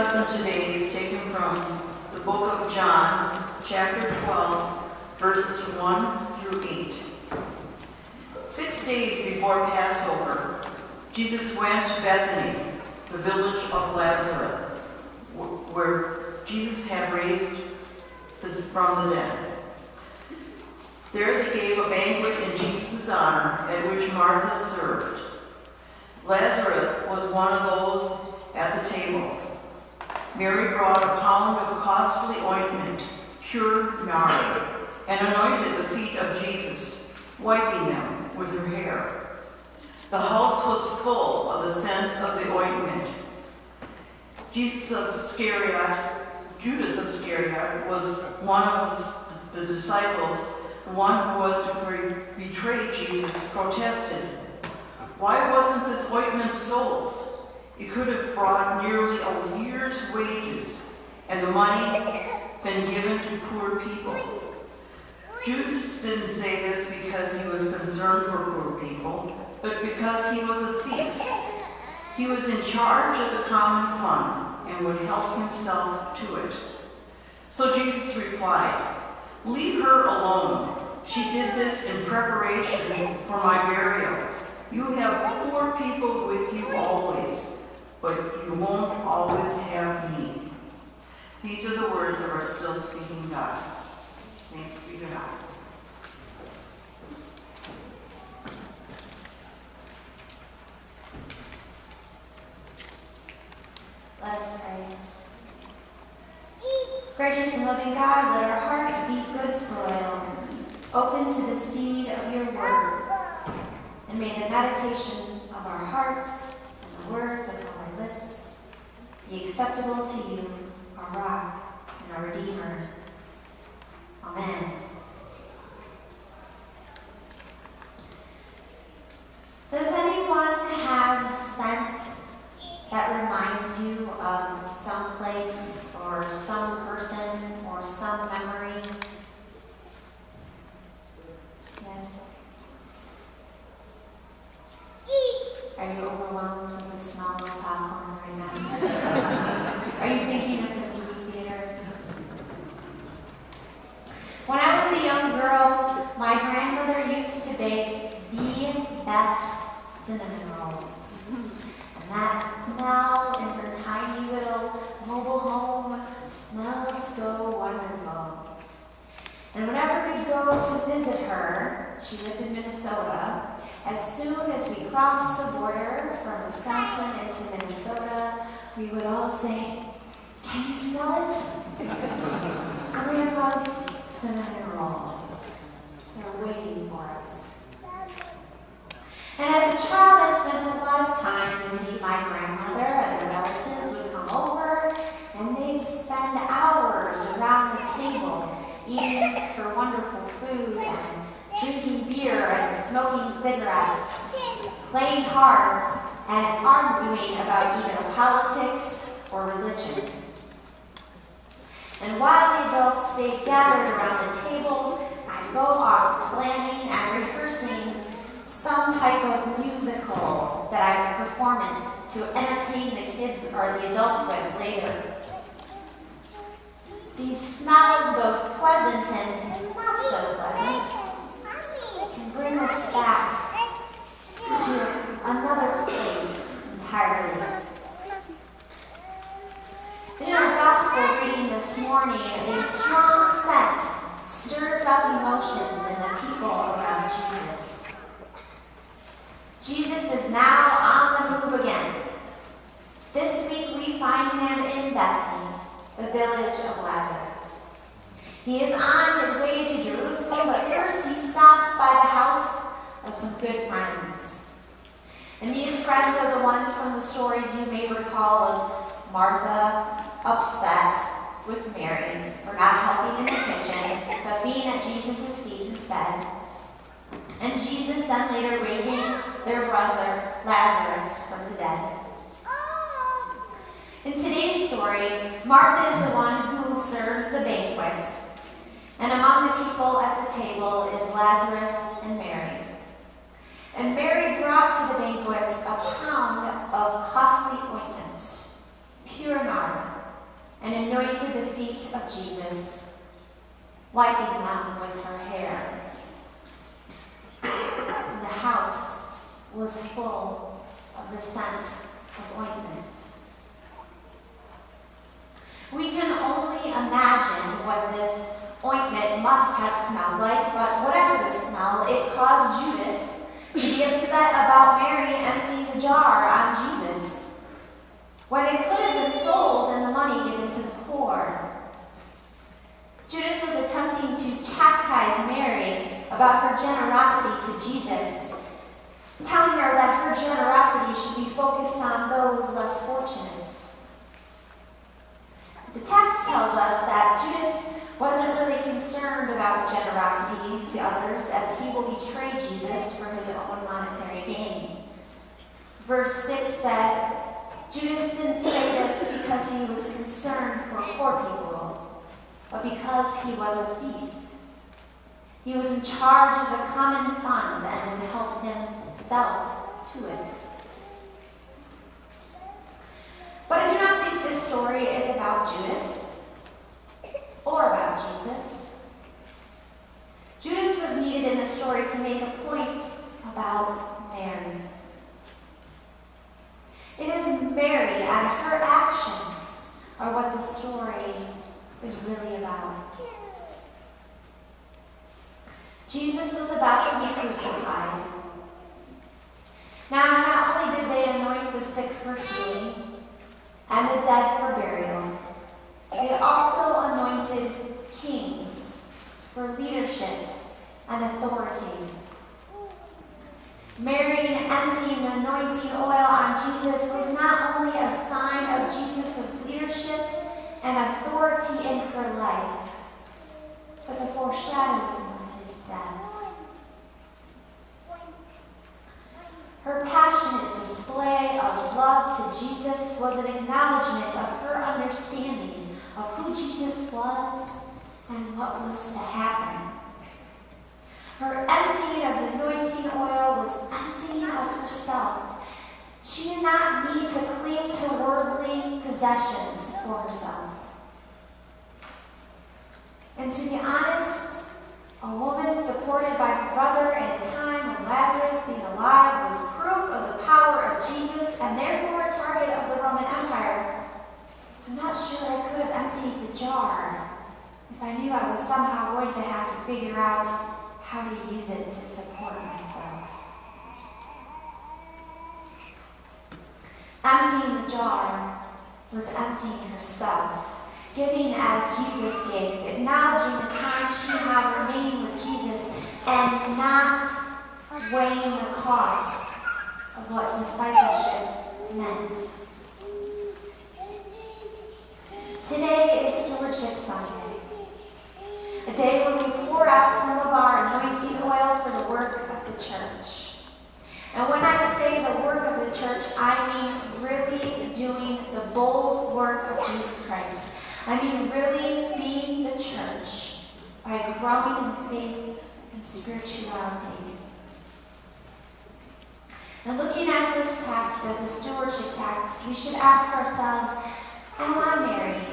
lesson today is taken from the book of John, chapter 12, verses 1 through 8. 6 days before Passover, Jesus went to Bethany, the village of Lazarus, where Jesus had raised from the dead. There they gave a banquet in Jesus' honor, at which Martha served. Lazarus was one of those at the table. Mary brought a pound of costly ointment, pure nard, and anointed the feet of Jesus, wiping them with her hair. The house was full of the scent of the ointment. Judas of Iscariot was one of the disciples. The one who was to betray Jesus protested, "Why wasn't this ointment sold? It could have brought nearly a year's wages, and the money been given to poor people." Judas didn't say this because he was concerned for poor people, but because he was a thief. He was in charge of the common fund and would help himself to it. So Jesus replied, "Leave her alone. She did this in preparation for my burial. You have poor people with you always, but you won't always have me." These are the words of our still speaking God. Thanks be to God. Let us pray. Gracious and loving God, let our hearts be good soil, open to the seed of your word. And may the meditation of our hearts and the words of our lips be acceptable to you, our rock and our Redeemer. Amen. Does anyone have scents that reminds you of some place or some person or some memory? Yes? Are you overwhelmed with the smell of popcorn right now? Are you thinking of the movie theater? When I was a young girl, my grandmother used to bake the best cinnamon rolls. And that smell in her tiny little mobile home smelled so wonderful. And whenever we'd go to visit her, she lived in Minnesota, as soon as we crossed the border from Wisconsin into Minnesota, we would all say, "Can you smell it? Grandma's cinnamon rolls. They're waiting for us." And as a child, I spent a lot of time visiting my grandmother, and the relatives would come over, and they'd spend hours around the table eating her wonderful food and drinking beer and smoking cigarettes, playing cards, and arguing about either politics or religion. And while the adults stayed gathered around the table, I'd go off planning and rehearsing some type of musical that I would performance to entertain the kids or the adults with later. These smells, both pleasant and not so pleasant, can bring us back to another place entirely. In our gospel reading this morning, a strong scent stirs up emotions in the people around Jesus. Jesus is now on the move again. This week we find him in Bethany, the village of Lazarus. He is on his way to Jerusalem, but first he stops by the house of some good friends. And these friends are the ones from the stories you may recall of Martha upset with Mary for not helping in the kitchen, but being at Jesus' feet instead. And Jesus then later raising their brother Lazarus from the dead. In today's story, Martha is the one who serves the banquet, and among the people at the table is Lazarus and Mary. And Mary brought to the banquet a pound of costly ointment, pure nard, anointed the feet of Jesus, wiping them with her hair. And the house was full of the scent of ointment. We can only imagine what this ointment must have smelled like, but whatever the smell, it caused Judas to be upset about Mary emptying the jar on Jesus, when it could have been sold and the money given to the poor. Judas was attempting to chastise Mary about her generosity to Jesus, telling her that her generosity should be focused on those less fortunate. The text tells us that Judas wasn't really concerned about generosity to others, as he will betray Jesus for his own monetary gain. Verse 6 says, Judas didn't say this because he was concerned for poor people, but because he was a thief. He was in charge of the common fund and would help himself to it. But I do not think this story is about Judas or about Jesus. Judas was needed in the story to make a point about Mary. It is Mary and her actions are what the story is really about. Jesus was about to be crucified. Now, not only did they anoint the sick for healing and the dead for burial, they also anointed kings for leadership and authority. Mary emptying the anointing oil on Jesus was not only a sign of Jesus' leadership and authority in her life, but the foreshadowing of his death. Her passionate display of love to Jesus was an acknowledgement of her understanding of who Jesus was and what was to happen. Her emptying of the anointing oil was emptying of herself. She did not need to cling to worldly possessions for herself. And to be honest, a woman supported by her brother in a time when Lazarus being alive was proof of the power of Jesus and therefore a target of the Roman Empire. I'm not sure I could have emptied the jar if I knew I was somehow going to have to figure out how to use it to support myself. Emptying the jar was emptying herself, giving as Jesus gave, acknowledging the time she had remaining with Jesus and not weighing the cost of what discipleship meant. Today is Stewardship Sunday, a day when we pour out some of our anointing oil for the work of the church. And when I say the work of the church, I mean really doing the bold work of Jesus Christ. I mean really being the church by growing in faith and spirituality. Now, looking at this text as a stewardship text, we should ask ourselves, am I Mary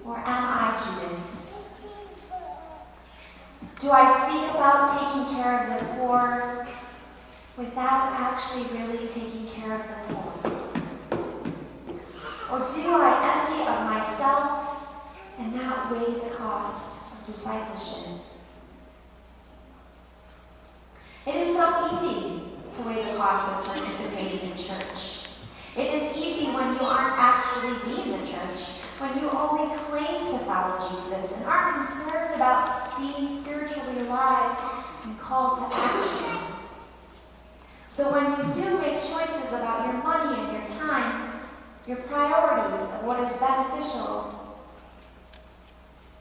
or am I Judas? Do I speak about taking care of the poor without actually really taking care of the poor? Or do I empty of myself and not weigh the cost of discipleship? It is so easy to weigh the cost of participating in church. It is easy when you aren't actually being the church, when you only claim to follow Jesus and aren't concerned about being spiritually alive and called to action. So when you do make choices about your money and your time, your priorities of what is beneficial,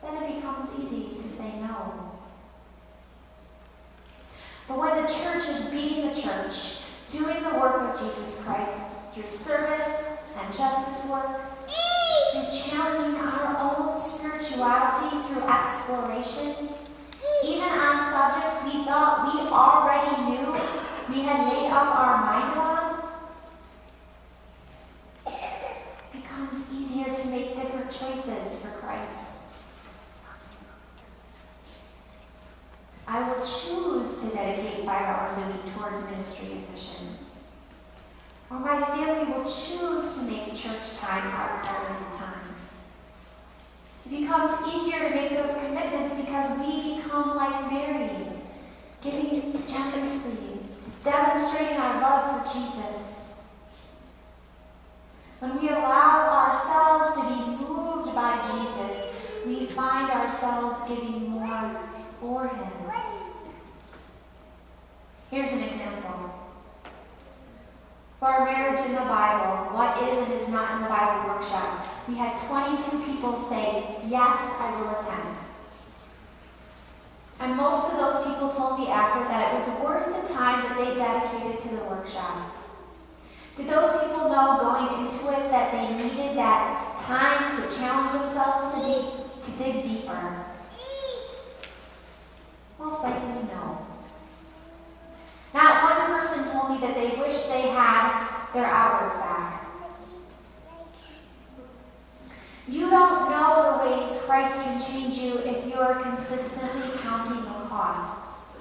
then it becomes easy to say no. But when the church is being the church, doing the work of Jesus Christ through service and justice work, through challenging our own spirituality through exploration, even on subjects we thought we already knew, we had made up our mind on, it becomes easier to make different choices 5 hours a week towards ministry and mission. Or my family will choose to make church time our priority time. It becomes easier to make those commitments because we become like Mary, giving generously, demonstrating our love for Jesus. When we allow ourselves to be moved by Jesus, we find ourselves giving more for him. Here's an example. For our marriage in the Bible, what is and is not in the Bible workshop, we had 22 people say, yes, I will attend. And most of those people told me after that it was worth the time that they dedicated to the workshop. Did those people know going into it that they needed that time to challenge themselves to dig deeper? Most likely no. Not one person told me that they wish they had their hours back. You don't know the ways Christ can change you if you are consistently counting the costs.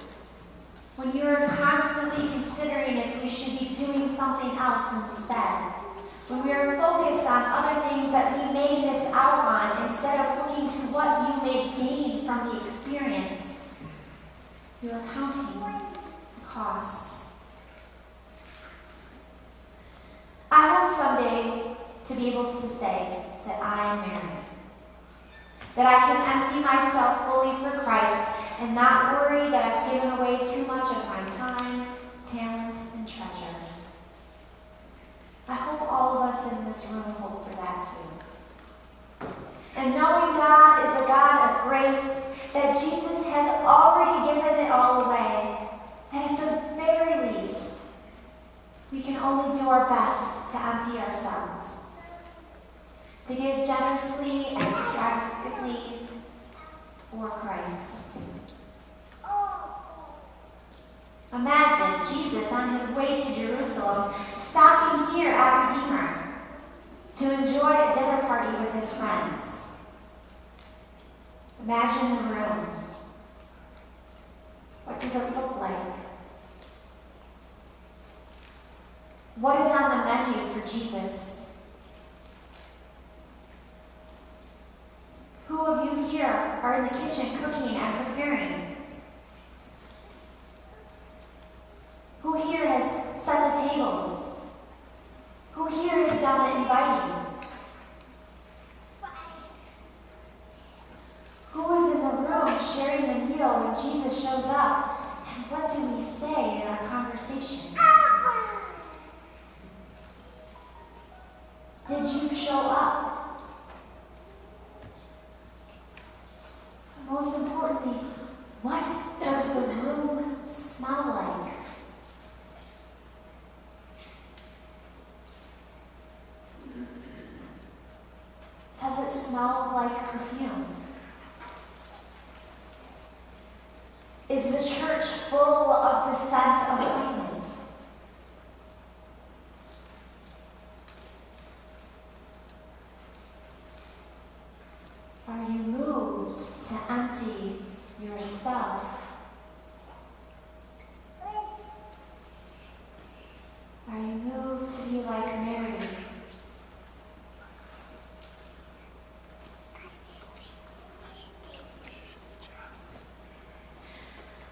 When you are constantly considering if we should be doing something else instead. When we are focused on other things that we may miss out on instead of looking to what you may gain from the experience. You are counting the costs. I hope someday to be able to say that I am married. That I can empty myself fully for Christ and not worry that I've given away too much of my time, talent, and treasure. I hope all of us in this room hope for that too. And knowing God is a God of grace, that Jesus has already given it all away, that at the very least, we can only do our best to empty ourselves, to give generously and extravagantly for Christ. Imagine Jesus on his way to Jerusalem, stopping here at Redeemer to enjoy a dinner party with his friends. Imagine the room. What does it look like? What is on the menu for Jesus? Who of you here are in the kitchen cooking and preparing? Who here has set the tables? Who here has done the inviting? Who is in the room sharing the meal when Jesus shows up? And what do we say in our conversation? Did you show up? But most importantly, what does the room smell like? Does it smell like perfume? Is the church full of the scent of ointment? Are you moved to empty yourself? Are you moved to be like Mary?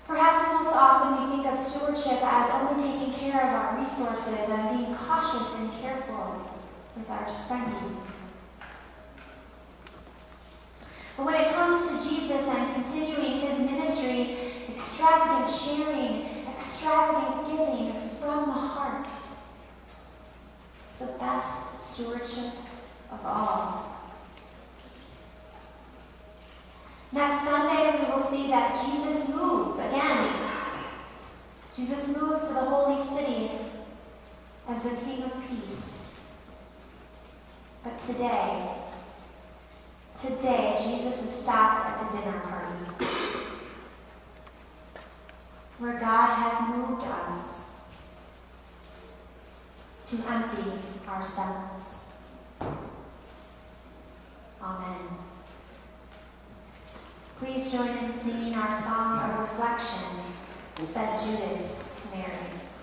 Perhaps most often we think of stewardship as only taking care of our resources and being cautious and careful with our spending. But when it comes to Jesus and continuing his ministry, extravagant sharing, extravagant giving from the heart is the best stewardship of all. Next Sunday, we will see that Jesus moves again. Jesus moves to the holy city as the King of Peace. But today, Jesus is stopped at the dinner party, where God has moved us to empty ourselves. Amen. Please join in singing our song of reflection, said Judas to Mary.